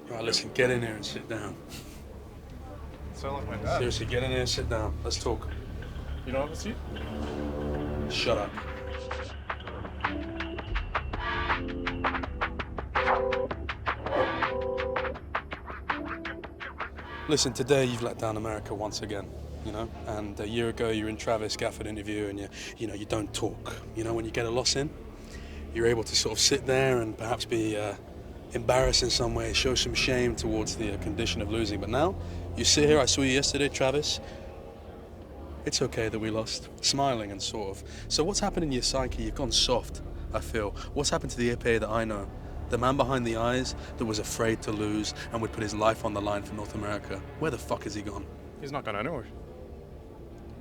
Right, listen, get in here and sit down. Sound like my dad. Seriously, get in here and sit down. Let's talk. You don't have a seat? Shut up. Listen, today you've let down America once again, you know? And a year ago you were in Travis Gafford interview and you don't talk. You know, when you get a loss in, you're able to sort of sit there and perhaps be embarrassed in some way, show some shame towards the condition of losing. But now, you sit here, I saw you yesterday, Travis. It's okay that we lost. Smiling and sort of. So what's happened in your psyche? You've gone soft, I feel. What's happened to the APA that I know? The man behind the eyes that was afraid to lose and would put his life on the line for North America. Where the fuck is he gone? He's not gone anywhere.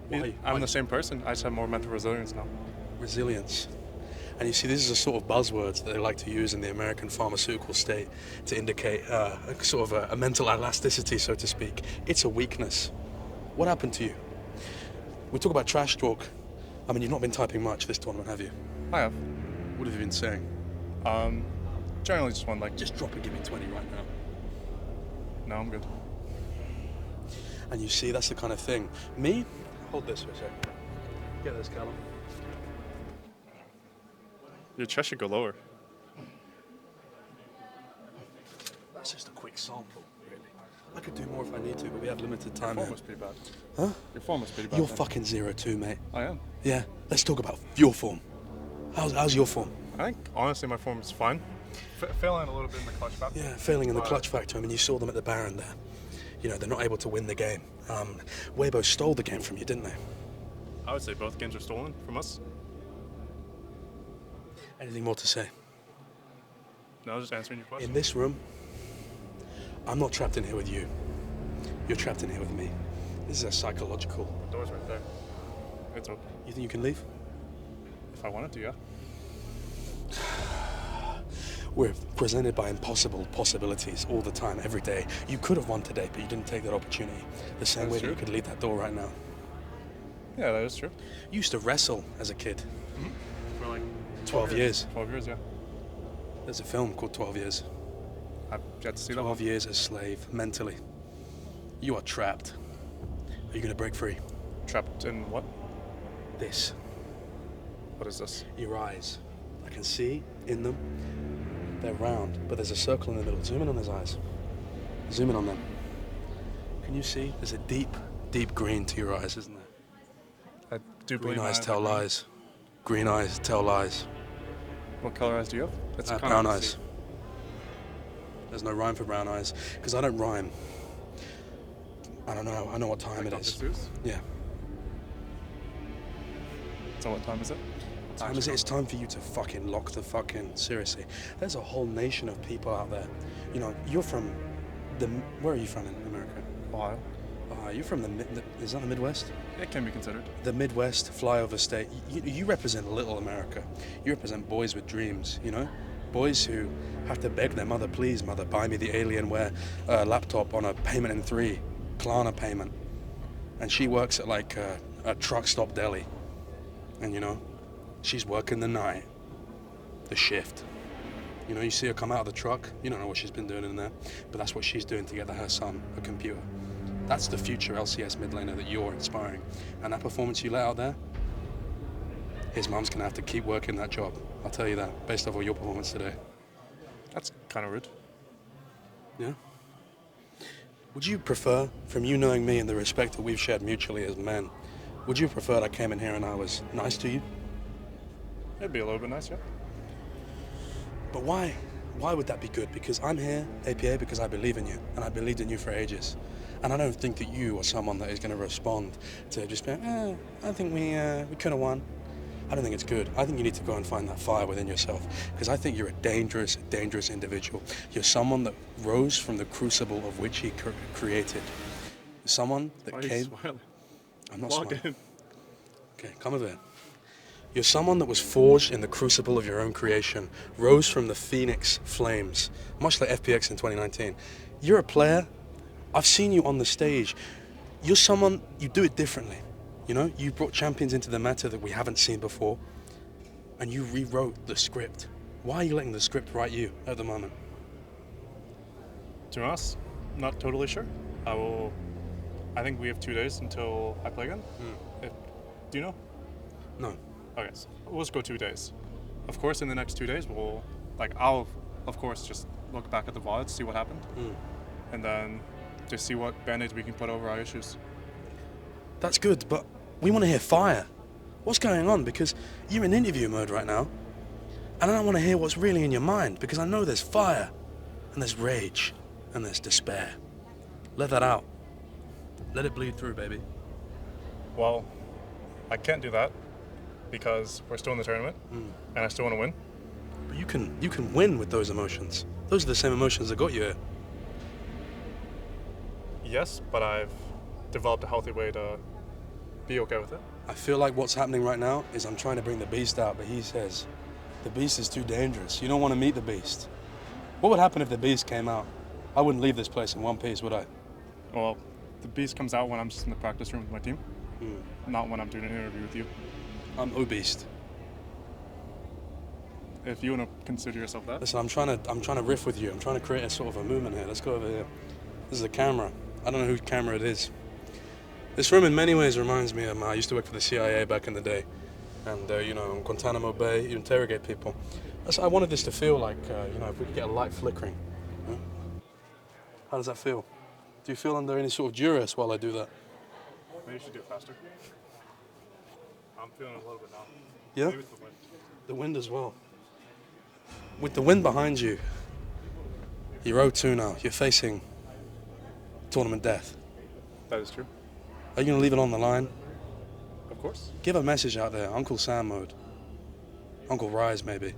Why? I'm the same person. I just have more mental resilience now. Resilience. And you see, these are the sort of buzzwords that they like to use in the American pharmaceutical state to indicate a mental elasticity, so to speak. It's a weakness. What happened to you? We talk about trash talk. I mean, you've not been typing much this tournament, have you? I have. What have you been saying? Generally just one, like... Just drop and give me 20 right now. No, I'm good. And you see, that's the kind of thing. Me? Hold this for a second. Get this, Callum. Your chest should go lower. That's just a quick sample, really. I could do more if I need to, but we have limited time. Your form was pretty bad. Huh? Your form was pretty bad. You're then. fucking 0-2, mate. I am. Yeah, let's talk about your form. How's your form? I think, honestly, my form is fine. Failing a little bit in the clutch factor. Yeah, failing in the clutch factor. I mean, you saw them at the Baron there. You know, they're not able to win the game. Weibo stole the game from you, didn't they? I would say both games are stolen from us. Anything more to say? No, I was just answering your question. In this room, I'm not trapped in here with you. You're trapped in here with me. This is a psychological... The door's right there. It's open. You think you can leave? If I wanted to, yeah. We're presented by impossible possibilities all the time, every day. You could have won today, but you didn't take that opportunity. The same way that you could leave that door right now. Yeah, that is true. You used to wrestle as a kid. Mm-hmm. For like 12 years. 12 years, yeah. There's a film called 12 Years. I've yet to see that 12 years a slave, mentally. You are trapped. Are you going to break free? Trapped in what? This. What is this? Your eyes. I can see in them. They're round, but there's a circle in the middle. Zoom in on his eyes. Zoom in on them. Can you see? There's a deep, deep green to your eyes, isn't there? I do Green believe eyes tell lies. Green eyes tell lies. What color eyes do you have? It's kind brown of eyes. There's no rhyme for brown eyes, because I don't rhyme. I don't know. I know what time like it is. Dr. Seuss? Yeah. So what time is it? Time is it? It's time for you to fucking lock the fuck in. Seriously. There's a whole nation of people out there. You know, you're from the... Where are you from in America? Ohio. You're from is that the Midwest? It can be considered. The Midwest flyover state. You represent little America. You represent boys with dreams, you know? Boys who have to beg their mother, please, mother, buy me the Alienware laptop on a payment in 3, Klarna payment. And she works at like a truck stop deli. And you know, she's working the night, the shift. You know, you see her come out of the truck, you don't know what she's been doing in there, but that's what she's doing to get her son a computer. That's the future LCS mid laner that you're inspiring. And that performance you let out there, his mum's gonna have to keep working that job. I'll tell you that, based off of your performance today. That's kind of rude. Yeah? Would you prefer, from you knowing me and the respect that we've shared mutually as men, would you prefer that I came in here and I was nice to you? It'd be a little bit nice, yeah. But why? Why would that be good? Because I'm here, APA, because I believe in you, and I believed in you for ages. And I don't think that you are someone that is going to respond to just being, I think we could have won. I don't think it's good. I think you need to go and find that fire within yourself, because I think you're a dangerous, dangerous individual. You're someone that rose from the crucible of which he created. Someone that came... Smiling? I'm not smiling. Okay, come over here. You're someone that was forged in the crucible of your own creation, rose from the phoenix flames, much like FPX in 2019. You're a player. I've seen you on the stage. You're someone, you do it differently. You know, you brought champions into the meta that we haven't seen before, and you rewrote the script. Why are you letting the script write you at the moment? To be honest, not totally sure. I think we have 2 days until I play again. Do you know? No. Okay, so we'll just go 2 days. Of course, in the next 2 days, I'll, of course, just look back at the VODs, see what happened, and then just see what band-aids we can put over our issues. That's good, but we want to hear fire. What's going on? Because you're in interview mode right now, and I don't want to hear what's really in your mind, because I know there's fire, and there's rage, and there's despair. Let that out. Let it bleed through, baby. Well, I can't do that because we're still in the tournament, and I still want to win. But you can win with those emotions. Those are the same emotions that got you here. Yes, but I've developed a healthy way to be okay with it. I feel like what's happening right now is I'm trying to bring the beast out, but he says, the beast is too dangerous. You don't want to meet the beast. What would happen if the beast came out? I wouldn't leave this place in one piece, would I? Well, the beast comes out when I'm just in the practice room with my team, not when I'm doing an interview with you. I'm obese. If you want to consider yourself that. Listen, I'm trying to riff with you. I'm trying to create a sort of a movement here. Let's go over here. This is a camera. I don't know whose camera it is. This room in many ways reminds me of I used to work for the CIA back in the day. And, in Guantanamo Bay, you interrogate people. I wanted this to feel like, if we could get a light flickering. Huh? How does that feel? Do you feel under any sort of duress while I do that? Maybe you should do it faster. I'm feeling a little bit now. Yeah? Maybe it's the wind. The wind as well. With the wind behind you, you're 0-2 now. You're facing tournament death. That is true. Are you going to leave it on the line? Of course. Give a message out there. Uncle Sam mode. Uncle Rise, maybe.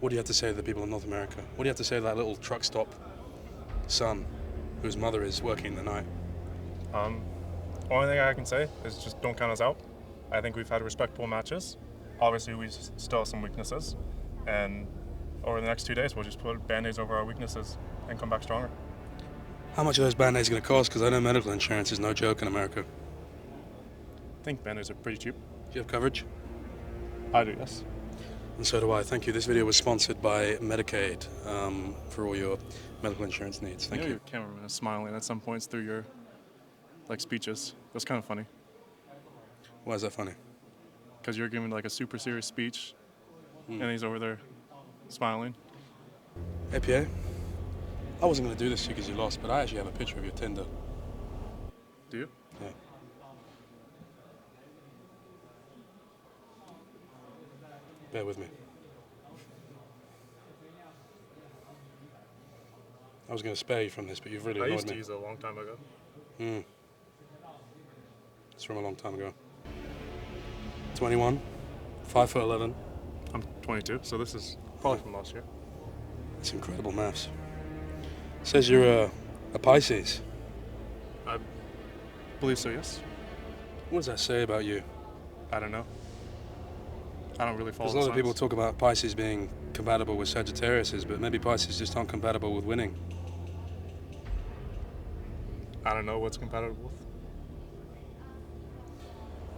What do you have to say to the people in North America? What do you have to say to that little truck stop son whose mother is working the night? Only thing I can say is just don't count us out. I think we've had respectable matches. Obviously, we still have some weaknesses. And over the next 2 days, we'll just put band-aids over our weaknesses and come back stronger. How much are those band-aids going to cost? Because I know medical insurance is no joke in America. I think band-aids are pretty cheap. Do you have coverage? I do, yes. And so do I. Thank you. This video was sponsored by Medicaid for all your medical insurance needs. Thank you. Your cameraman is smiling at some points through your speeches. That's kind of funny. Why is that funny? Because you're giving a super serious speech, and he's over there smiling. Hey, Pierre. I wasn't going to do this to you because you lost, but I actually have a picture of your Tinder. Do you? Yeah. Bear with me. I was going to spare you from this, but you've really annoyed me. I used to use it a long time ago. It's from a long time ago. 21, 5'11". I'm 22, so this is probably from last year. It's incredible maths. Says you're a Pisces. I believe so, yes. What does that say about you? I don't know. I don't really follow There's a lot of people talk about Pisces being compatible with Sagittarius, but maybe Pisces just aren't compatible with winning. I don't know what's compatible with.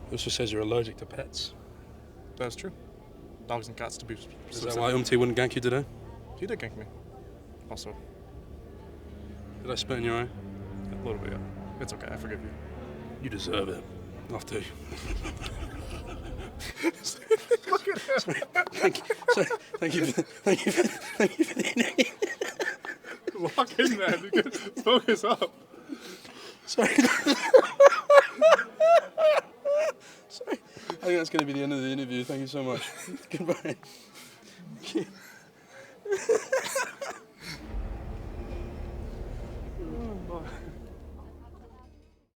It also says you're allergic to pets. That's true. Dogs and cats to be specific. Is that why Umti wouldn't gank you today? He did gank me. Also. Did I spit in your eye? A little bit, yeah. It's okay, I forgive you. You deserve it. After you. Look at him. Thank you for the interview. Lock in, man. You can focus up. Sorry. Sorry. I think that's going to be the end of the interview. Thank you so much. Goodbye.